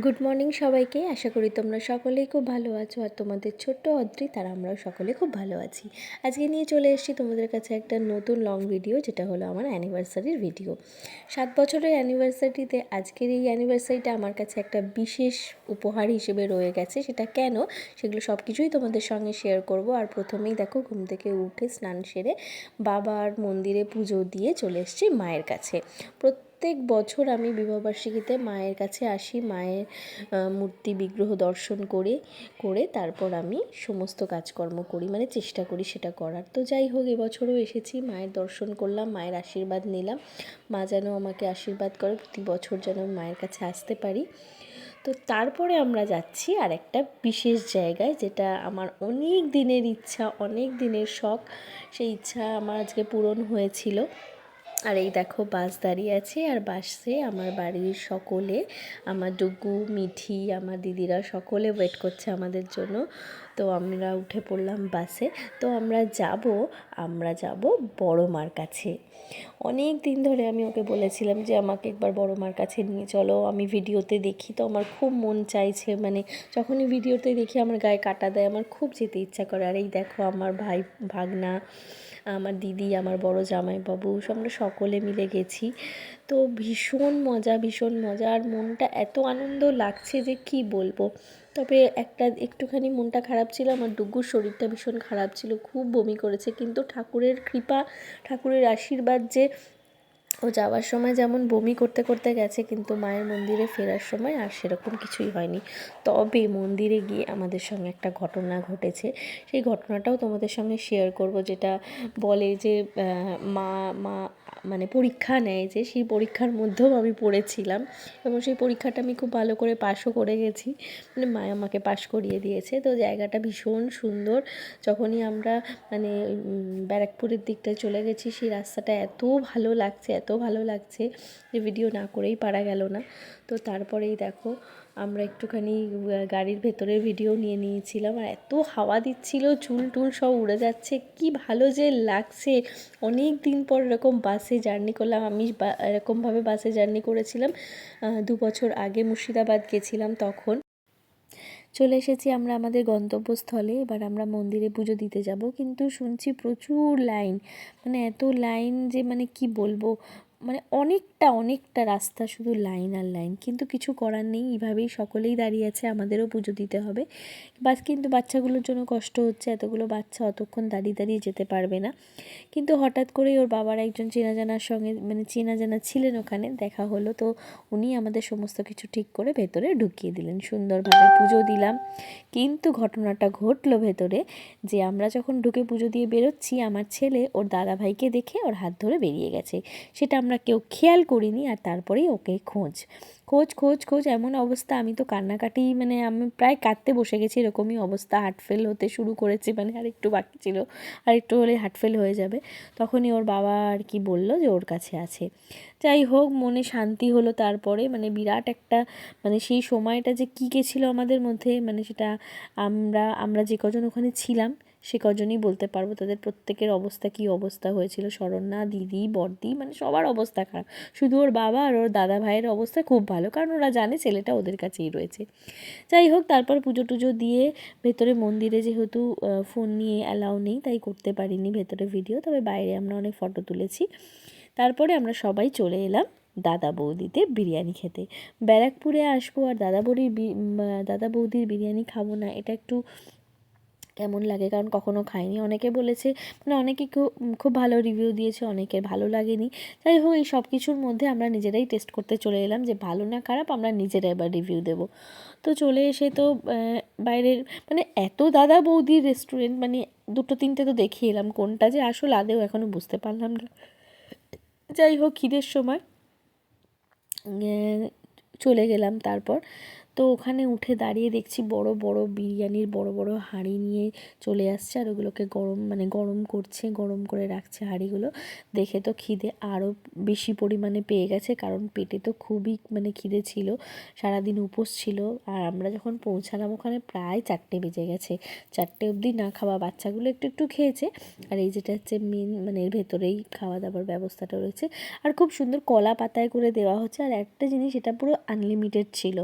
Good morning সবাইকে। আশা করি তোমরা সকলেই খুব ভালো আছো, আর তোমাদের ছোট্ট অদ্রিত আর আমরাও সকলে খুব ভালো আছি। আজকে নিয়ে চলে এসেছি তোমাদের কাছে একটা নতুন লং ভিডিও, যেটা হলো আমার অ্যানিভার্সারির ভিডিও। 7 বছরের অ্যানিভার্সারিতে আজকের এই অ্যানিভার্সারিটা আমার কাছে একটা বিশেষ উপহার হিসেবে রয়ে গেছে। সেটা কেন, সেগুলো সব কিছুই তোমাদের সঙ্গে শেয়ার করব। আর প্রথমেই দেখো, ঘুম থেকে উঠে স্নান সেরে বাবার মন্দিরে পুজো দিয়ে চলে এসেছি মায়ের কাছে। প্রত্যেক বছর আমি বিবাহবার্ষিকীতে মায়ের কাছে আসি, মায়ের মূর্তি বিগ্রহ দর্শন করে তারপর আমি সমস্ত কাজকর্ম করি, মানে চেষ্টা করি সেটা করার। তো যাই হোক, এবছরও এসেছি, মায়ের দর্শন করলাম, মায়ের আশীর্বাদ নিলাম। মা যেন আমাকে আশীর্বাদ করে প্রতি বছর যেন মায়ের কাছে আসতে পারি। তো তারপরে আমরা যাচ্ছি আর একটা বিশেষ জায়গায়, যেটা আমার অনেক দিনের ইচ্ছা, অনেক দিনের শখ। সেই ইচ্ছা আমার আজকে পূরণ হয়েছিল। আর এই দেখো, বাস দাঁড়িয়ে আছে, আর বাসে আমার বাড়ির সকলে, আমার ডুগু, মিঠি, আমার দিদিরা সকলে ওয়েট করছে আমাদের জন্য। তো আমরা উঠে পড়লাম বাসে। তো আমরা যাব বড় মার কাছে। অনেক দিন ধরে আমি ওকে বলেছিলাম যে আমাকে একবার বড় মার কাছে নিয়ে চলো। আমি ভিডিওতে দেখি তো আমার খুব মন চাইছে, মানে যখনই ভিডিওতে দেখি আমার গায়ে কাটা দেয়, আমার খুব যেতে ইচ্ছা করে। আর এই দেখো, আমার ভাই ভাগনা, আমার দিদি, আমার বড় জামাইবাবু, আমরা সকলে মিলে গেছি। তো ভীষণ মজা, আর মনটা এত আনন্দ লাগছে যে কি বলবো। তবে একটুখানি মনটা খারাপ ছিল, আমার ডুগুর শরীরটা ভীষণ খারাপ ছিল, খুব বমি করেছে। কিন্তু ঠাকুরের কৃপা, ঠাকুরের আশীর্বাদ যে ও যাওয়ার সময় যেমন বমি করতে করতে গেছে, কিন্তু মায়ের মন্দিরে ফেরার সময় আর সেরকম কিছুই হয়নি। তবে মন্দিরে গিয়ে আমাদের সঙ্গে একটা ঘটনা ঘটেছে, সেই ঘটনাটাও তোমাদের সঙ্গে শেয়ার করব। যেটা বলে যে মা মা মানে পরীক্ষা নেয়, যে সেই পরীক্ষার মধ্যেও আমি পড়েছিলাম, এবং সেই পরীক্ষাটা আমি খুব ভালো করে পাশও করে গেছি, মানে মা আমাকে পাশ করিয়ে দিয়েছে। তো জায়গাটা ভীষণ সুন্দর। যখনই আমরা মানে ব্যারাকপুরের দিকটায় চলে গেছি, সেই রাস্তাটা এত ভালো লাগছে যে ভিডিও না করেই পারা গেল না। তো তারপরেই দেখো, আমরা একটুখানি গাড়ির ভেতরের ভিডিও নিয়ে নিয়েছিলাম, আর এত হাওয়া দিচ্ছিল, চুল টুল সব উড়ে যাচ্ছে, কি ভালো যে লাগছে। অনেক দিন পর এরকম বাসে জার্নি করলাম। আমি এরকমভাবে বাসে জার্নি করেছিলাম 2 বছর আগে, মুর্শিদাবাদ গেছিলাম তখন। চলে এসেছি আমরা আমাদের গন্তব্যস্থলে। এবার আমরা মন্দিরে পুজো দিতে যাব, কিন্তু শুনছি প্রচুর লাইন, মানে এত লাইন যে মানে কি বলবো, মানে অনেকটা রাস্তা শুধু লাইন আর লাইন। কিন্তু কিছু করার নেই, এইভাবেই সকলেই দাঁড়িয়ে আছে, আমাদেরও পুজো দিতে হবে। কিন্তু বাচ্চাগুলোর জন্য কষ্ট হচ্ছে, এতগুলো বাচ্চা অতক্ষণ দাঁড়িয়ে যেতে পারবে না। কিন্তু হঠাৎ করেই ওর বাবার একজন চেনা জানার সঙ্গে, মানে চেনা জানা ছিলেন ওখানে, দেখা হলো। তো উনি আমাদের সমস্ত কিছু ঠিক করে ভেতরে ঢুকিয়ে দিলেন, সুন্দরভাবে পুজো দিলাম। কিন্তু ঘটনাটা ঘটলো ভেতরে, যে আমরা যখন ঢুকে পুজো দিয়ে বেরোচ্ছি, আমার ছেলে ওর দাদাভাইকে দেখে ওর হাত ধরে বেরিয়ে গেছে। সেটা আমরা কেউ খেয়াল করিনি, আর তারপরেই ওকে খোঁজ খোঁজ খোঁজ খোঁজ এমন অবস্থা, আমি তো কান্নাকাটি, মানে আমি প্রায় কাঁদতে বসে গেছি, এরকমই অবস্থা। হার্ট ফেল হতে শুরু করেছে, মানে আর একটু বাকি ছিল, আর একটু হলে হার্ট ফেল হয়ে যাবে। তখনই ওর বাবা আর কি বলল যে ওর কাছে আছে। যাই হোক, মনে শান্তি হলো। তারপরে মানে বিরাট একটা, মানে সেই সময়টা যে কী গেছিলো আমাদের মধ্যে, মানে সেটা আমরা যে কজন ওখানে ছিলাম সে কজনই বলতে পারবো। তাদের প্রত্যেকের অবস্থা কী অবস্থা হয়েছিল, শরণ্যা, দিদি, বড়দি, মানে সবার অবস্থা খারাপ। শুধু ওর বাবা আর ওর দাদা ভাইয়ের অবস্থা খুব ভালো, কারণ ওরা জানে ছেলেটা ওদের কাছেই রয়েছে। যাই হোক, তারপর পুজো টুজো দিয়ে ভেতরে মন্দিরে যেহেতু ফোন নিয়ে অ্যালাউ নেই, তাই করতে পারিনি ভেতরে ভিডিও, তবে বাইরে আমরা অনেক ফটো তুলেছি। তারপরে আমরা সবাই চলে এলাম দাদা বৌদিতে বিরিয়ানি খেতে। ব্যারাকপুরে আসবো আর দাদা বৌদির বিরিয়ানি খাবো না, এটা একটু কেমন লাগে, কারণ কখনো খাইনি। অনেকে বলেছে, মানে অনেকে খুব ভালো রিভিউ দিয়েছে, অনেকের ভালো লাগেনি। যাই হোক, এই সব কিছুর মধ্যে আমরা নিজেরাই টেস্ট করতে চলে এলাম, যে ভালো না খারাপ আমরা নিজেরা এবার রিভিউ দেবো। তো চলে এসে তো বাইরের, মানে এত দাদা বৌদির রেস্টুরেন্ট, মানে দুটো তিনটে তো দেখিয়ে এলাম, কোনটা যে আসল আদেও এখনও বুঝতে পারলাম না। যাই হোক, খিদের সময় চলে গেলাম। তারপর তো ওখানে উঠে দাঁড়িয়ে দেখছি বড় বড় বিরিয়ানির বড় বড় হাঁড়ি নিয়ে চলে আসছে, আর ওগুলোকে গরম করছে, গরম করে রাখছে হাঁড়িগুলো। দেখে তো খিদে আরও বেশি পরিমাণে পেয়ে গেছে, কারণ পেটে তো খুবই মানে খিদে ছিল, সারাদিন উপোস ছিল। আর আমরা যখন পৌঁছালাম ওখানে প্রায় 4টে বেজে গেছে, 4টে অবধি না খাওয়া, বাচ্চাগুলো একটু একটু খেয়েছে। আর এই যেটা হচ্ছে মেন, মানে এর ভেতরেই খাওয়া দাওয়ার ব্যবস্থাটা রয়েছে, আর খুব সুন্দর কলা পাতায় করে দেওয়া হচ্ছে। আর একটা জিনিস, এটা পুরো আনলিমিটেড ছিল,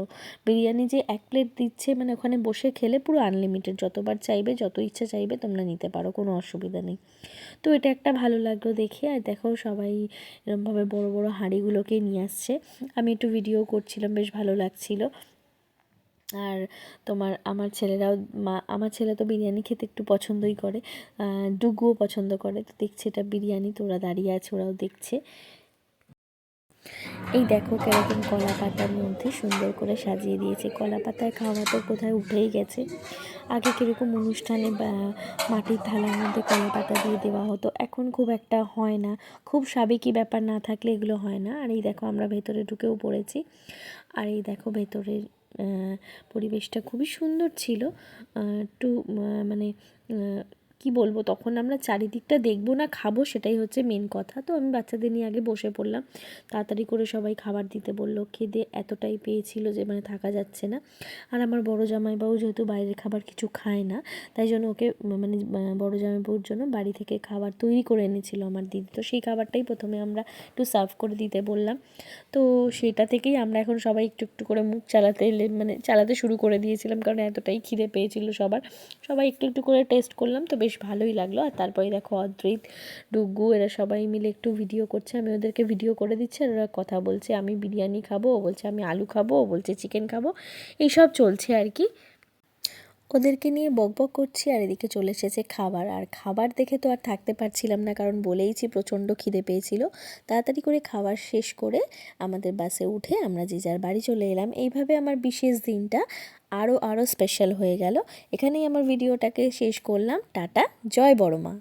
বিরিয়ানি বিরিয়ানি যে 1 প্লেট দিচ্ছে, মানে ওখানে বসে খেলে পুরো আনলিমিটেড, যতবার চাইবে যত ইচ্ছা চাইবে তোমরা নিতে পারো, কোনো অসুবিধা নেই। তো এটা একটা ভালো লাগলো দেখে। আর দেখো সবাই এরকমভাবে বড় বড় হাঁড়িগুলোকে নিয়ে আসছে, আমি একটু ভিডিও করছিলাম, বেশ ভালো লাগছিলো। আর তোমার আমার ছেলে তো বিরিয়ানি খেতে একটু পছন্দই করে, ডুগুও পছন্দ করে। তো দেখছে এটা বিরিয়ানি, তো ওরা দাঁড়িয়ে আছে, ওরাও দেখছে। এই দেখো কেরকম কলা পাতার মধ্যে সুন্দর করে সাজিয়ে দিয়েছে। কলা পাতায় খাওয়া তো কোথায় উঠেই গেছে। আগে কীরকম অনুষ্ঠানে মাটির থালার মধ্যে কলা পাতা দিয়ে দেওয়া হতো, এখন খুব একটা হয় না, খুব সাবেকি ব্যাপার না থাকলে এগুলো হয় না। আর এই দেখো আমরা ভেতরে ঢুকেও পড়েছি। আর এই দেখো ভেতরের পরিবেশটা খুবই সুন্দর ছিল। একটু মানে কি বলবো, তখন আমরা চারিদিকটা দেখবো না খাবো, সেটাই হচ্ছে মেন কথা। তো আমি বাচ্চাদের নিয়ে আগে বসে পড়লাম, তাড়াতাড়ি করে সবাই খাবার দিতে বললো। খিদে এতটাই পেয়েছিল যে মানে থাকা যাচ্ছে না। আর আমার বড় জামাইবাবু যেহেতু বাইরের খাবার কিছু খায় না, তাই জন্য ওকে মানে বড় জামাইবাবুর জন্য বাড়ি থেকে খাবার তৈরি করে এনেছিল আমার দিদি। তো সেই খাবারটাই প্রথমে আমরা একটু সার্ভ করে দিতে বললাম। তো সেটা থেকেই আমরা এখন সবাই একটু একটু করে মুখ চালাতে শুরু করে দিয়েছিলাম, কারণ এতটাই খিদে পেয়েছিল সবাই একটু একটু করে টেস্ট করলাম, তো বেশ ভালোই লাগলো। আর তারপরে দেখো অদ্রিত, ডুগু এরা সবাই মিলে একটু ভিডিও করছে, আমি ওদেরকে ভিডিও করে দিচ্ছি, আর ওরা কথা বলছে, আমি বিরিয়ানি খাবো, ও বলছে আমি আলু খাবো, ও বলছে চিকেন খাবো, এইসব চলছে আর কি। ওদেরকে নিয়ে বকবক করছি, আর এদিকে চলে এসেছে খাবার। আর খাবার দেখে তো আর থাকতে পারছিলাম না, কারণ বলেইছি প্রচণ্ড খিদে পেয়েছিল। তাড়াতাড়ি করে খাবার শেষ করে আমাদের বাসে উঠে আমরা যে যার বাড়ি চলে এলাম। এইভাবে আমার বিশেষ দিনটা আরও স্পেশাল হয়ে গেল। এখানেই আমার ভিডিওটাকে শেষ করলাম। টাটা, জয় বড়মা।